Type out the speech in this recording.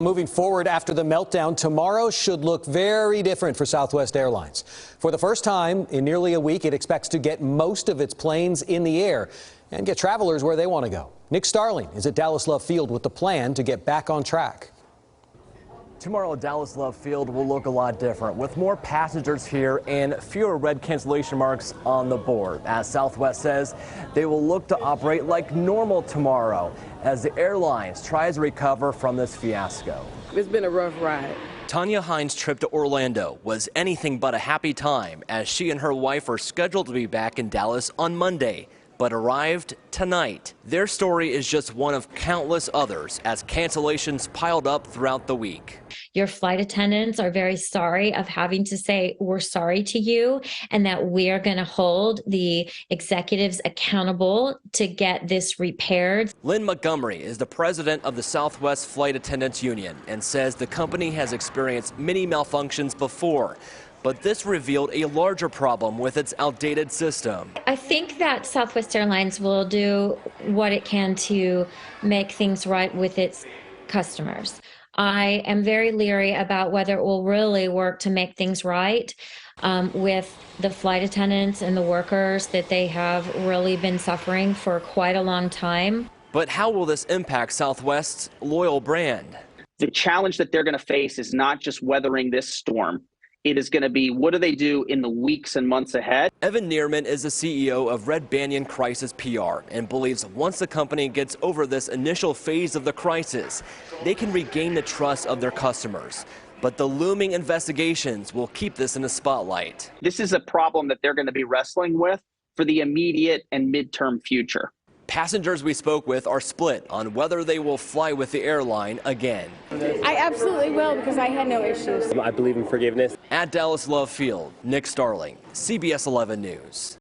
Moving forward after the meltdown, tomorrow should look very different for Southwest Airlines. For the first time in nearly a week, it expects to get most of its planes in the air and get travelers where they want to go. Nick Starling is at Dallas Love Field with the plan to get back on track. Tomorrow, Dallas Love Field will look a lot different, with more passengers here and fewer red cancellation marks on the board. As Southwest says, they will look to operate like normal tomorrow as the airlines try to recover from this fiasco. It's been a rough ride. Tanya Hines' trip to Orlando was anything but a happy time, as she and her wife are scheduled to be back in Dallas on Monday, but arrived tonight. Their story is just one of countless others as cancellations piled up throughout the week. Your flight attendants are very sorry of having to say we're sorry to you and that we're going to hold the executives accountable to get this repaired. Lynn Montgomery is the president of the Southwest Flight Attendants Union and says the company has experienced many malfunctions before. But this revealed a larger problem with its outdated system. I think that Southwest Airlines will do what it can to make things right with its customers. I am very leery about whether it will really work to make things right with the flight attendants and the workers that they have really been suffering for quite a long time. But how will this impact Southwest's loyal brand? The challenge that they're going to face is not just weathering this storm. It is going to be, what do they do in the weeks and months ahead? Evan Neerman is the CEO of Red Banyan Crisis PR and believes once the company gets over this initial phase of the crisis, they can regain the trust of their customers. But the looming investigations will keep this in the spotlight. This is a problem that they're going to be wrestling with for the immediate and midterm future. Passengers we spoke with are split on whether they will fly with the airline again. I absolutely will, because I had no issues. I believe in forgiveness. At Dallas Love Field, Nick Starling, CBS 11 News.